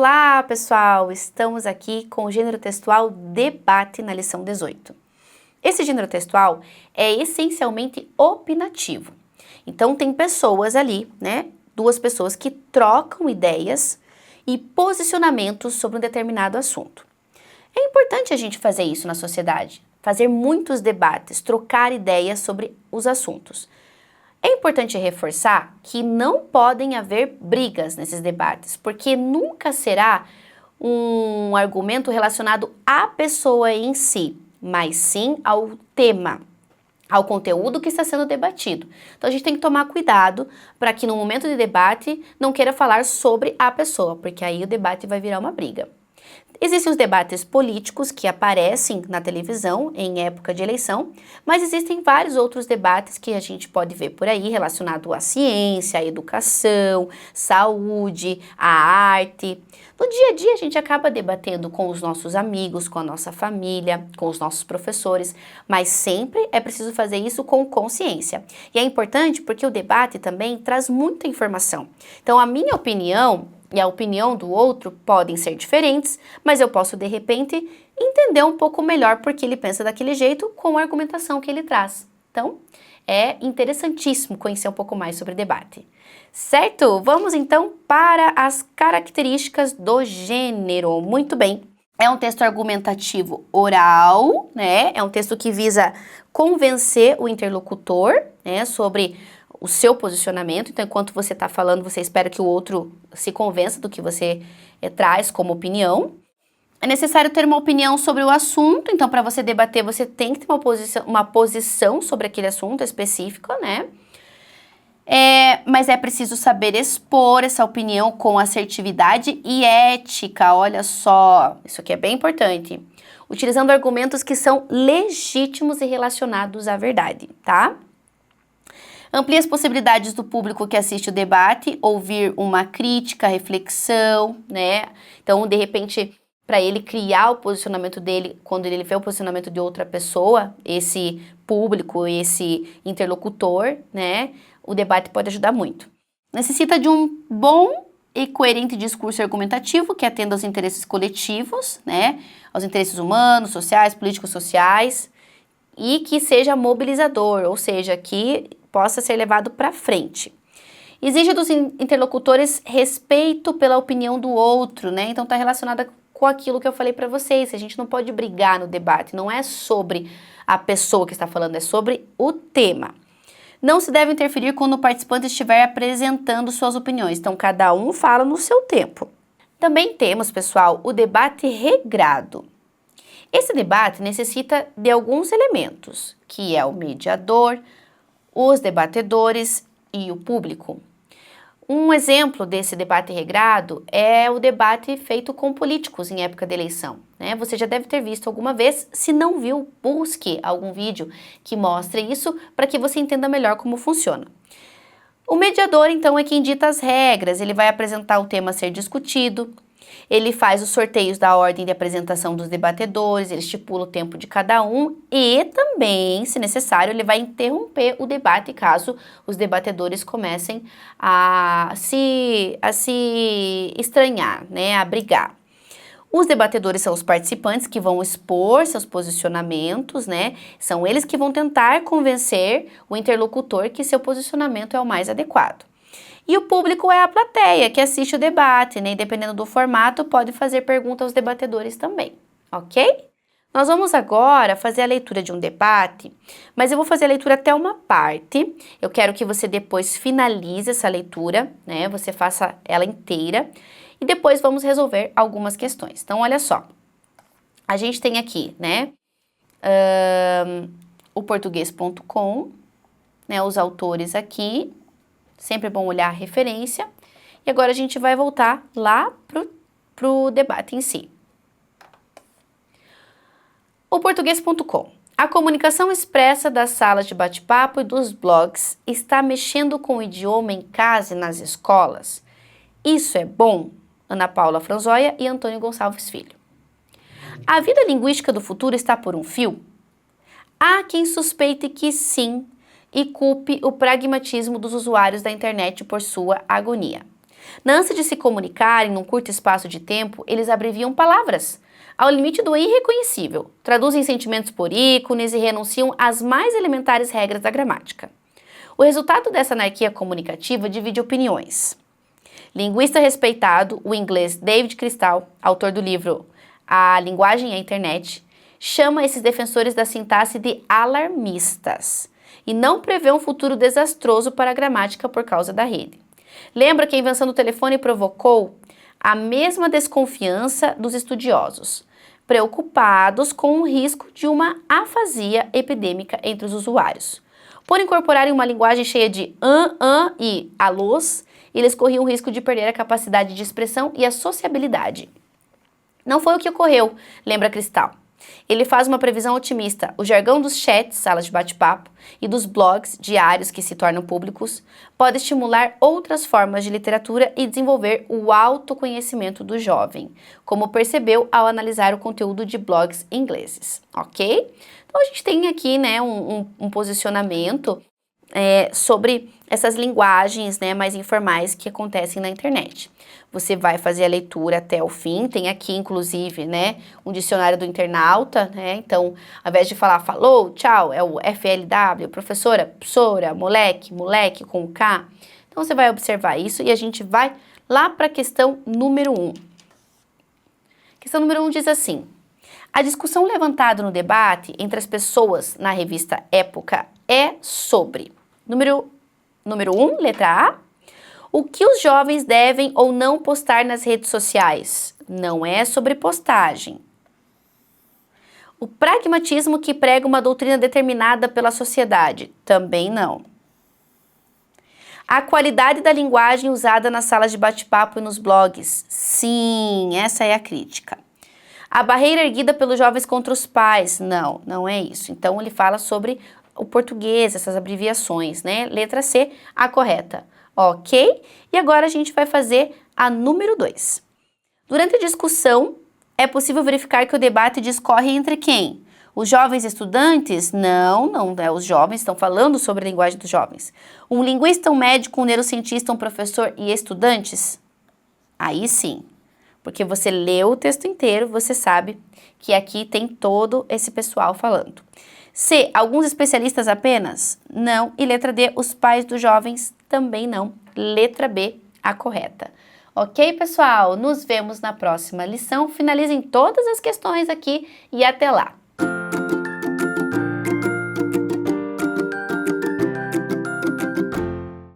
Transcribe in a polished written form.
Olá, pessoal! Estamos aqui com o gênero textual debate na lição 18. Esse gênero textual é essencialmente opinativo. Então, tem pessoas ali, né? Duas pessoas que trocam ideias e posicionamentos sobre um determinado assunto. É importante a gente fazer isso na sociedade, fazer muitos debates, trocar ideias sobre os assuntos. É importante reforçar que não podem haver brigas nesses debates, porque nunca será um argumento relacionado à pessoa em si, mas sim ao tema, ao conteúdo que está sendo debatido. Então a gente tem que tomar cuidado para que no momento de debate não queira falar sobre a pessoa, porque aí o debate vai virar uma briga. Existem os debates políticos que aparecem na televisão em época de eleição, mas existem vários outros debates que a gente pode ver por aí relacionado à ciência, à educação, saúde, à arte. No dia a dia a gente acaba debatendo com os nossos amigos, com a nossa família, com os nossos professores, mas sempre é preciso fazer isso com consciência. E é importante porque o debate também traz muita informação. Então a minha opinião e a opinião do outro podem ser diferentes, mas eu posso, de repente, entender um pouco melhor porque ele pensa daquele jeito com a argumentação que ele traz. Então, é interessantíssimo conhecer um pouco mais sobre debate. Certo? Vamos então para as características do gênero. Muito bem. É um texto argumentativo oral, né? É um texto que visa convencer o interlocutor, né, sobre o seu posicionamento. Então, enquanto você está falando, você espera que o outro se convença do que você traz como opinião. É necessário ter uma opinião sobre o assunto. Então, para você debater, você tem que ter uma posição sobre aquele assunto específico, né? Mas é preciso saber expor essa opinião com assertividade e ética. Olha só, isso aqui é bem importante. Utilizando argumentos que são legítimos e relacionados à verdade, tá? Amplia as possibilidades do público que assiste o debate, ouvir uma crítica, reflexão, né? Então, de repente, para ele criar o posicionamento dele, quando ele vê o posicionamento de outra pessoa, esse público, esse interlocutor, né? O debate pode ajudar muito. Necessita de um bom e coerente discurso argumentativo que atenda aos interesses coletivos, né? Aos interesses humanos, sociais, políticos sociais, e que seja mobilizador, ou seja, que possa ser levado para frente. Exige dos interlocutores respeito pela opinião do outro, né? Então está relacionada com aquilo que eu falei para vocês. A gente não pode brigar no debate, não é sobre a pessoa que está falando, é sobre o tema. Não se deve interferir quando o participante estiver apresentando suas opiniões. Então cada um fala no seu tempo. Também temos, pessoal, o debate regrado. Esse debate necessita de alguns elementos, que é o mediador, os debatedores e o público. Um exemplo desse debate regrado é o debate feito com políticos em época de eleição, né? Você já deve ter visto alguma vez, se não viu, busque algum vídeo que mostre isso para que você entenda melhor como funciona. O mediador, então, é quem dita as regras, ele vai apresentar o tema a ser discutido, ele faz os sorteios da ordem de apresentação dos debatedores, ele estipula o tempo de cada um e também, se necessário, ele vai interromper o debate caso os debatedores comecem a se estranhar, né, a brigar. Os debatedores são os participantes que vão expor seus posicionamentos, né? São eles que vão tentar convencer o interlocutor que seu posicionamento é o mais adequado. E o público é a plateia que assiste o debate, né? E dependendo do formato, pode fazer perguntas aos debatedores também, ok? Nós vamos agora fazer a leitura de um debate, mas eu vou fazer a leitura até uma parte. Eu quero que você depois finalize essa leitura, né? Você faça ela inteira e depois vamos resolver algumas questões. Então, olha só. A gente tem aqui, né? O português.com, né? Os autores aqui. Sempre é bom olhar a referência. E agora a gente vai voltar lá pro debate em si. O português.com. A comunicação expressa das salas de bate-papo e dos blogs está mexendo com o idioma em casa e nas escolas? Isso é bom? Ana Paula Franzoia e Antônio Gonçalves Filho. A vida linguística do futuro está por um fio? Há quem suspeite que sim, e culpe o pragmatismo dos usuários da internet por sua agonia. Na ânsia de se comunicarem num curto espaço de tempo, eles abreviam palavras, ao limite do irreconhecível, traduzem sentimentos por ícones e renunciam às mais elementares regras da gramática. O resultado dessa anarquia comunicativa divide opiniões. Linguista respeitado, o inglês David Crystal, autor do livro A Linguagem e a Internet, chama esses defensores da sintaxe de alarmistas e não prevê um futuro desastroso para a gramática por causa da rede. Lembra que a invenção do telefone provocou a mesma desconfiança dos estudiosos, preocupados com o risco de uma afasia epidêmica entre os usuários. Por incorporarem uma linguagem cheia de e alôs, eles corriam o risco de perder a capacidade de expressão e a sociabilidade. Não foi o que ocorreu, lembra Crystal. Ele faz uma previsão otimista. O jargão dos chats, salas de bate-papo, e dos blogs diários que se tornam públicos pode estimular outras formas de literatura e desenvolver o autoconhecimento do jovem, como percebeu ao analisar o conteúdo de blogs ingleses, ok? Então a gente tem aqui, né, um posicionamento sobre essas linguagens, né, mais informais que acontecem na internet. Você vai fazer a leitura até o fim, tem aqui inclusive, né, um dicionário do internauta, né, então ao invés de falar falou, tchau, é o FLW, professora, psora, moleque, moleque com K. Então você vai observar isso e a gente vai lá para a questão número 1. Questão número 1 diz assim: a discussão levantada no debate entre as pessoas na revista Época é sobre número 1, letra A. O que os jovens devem ou não postar nas redes sociais? Não é sobre postagem. O pragmatismo que prega uma doutrina determinada pela sociedade? Também não. A qualidade da linguagem usada nas salas de bate-papo e nos blogs? Sim, essa é a crítica. A barreira erguida pelos jovens contra os pais? Não, não é isso. Então ele fala sobre o português, essas abreviações, né? Letra C, a correta. Ok? E agora a gente vai fazer a número 2. Durante a discussão, é possível verificar que o debate discorre entre quem? Os jovens estudantes? Não, não é os jovens, estão falando sobre a linguagem dos jovens. Um linguista, um médico, um neurocientista, um professor e estudantes? Aí sim, porque você leu o texto inteiro, você sabe que aqui tem todo esse pessoal falando. C, alguns especialistas apenas? Não. E letra D, os pais dos jovens? Também não. Letra B, a correta. Ok, pessoal? Nos vemos na próxima lição. Finalizem todas as questões aqui e até lá.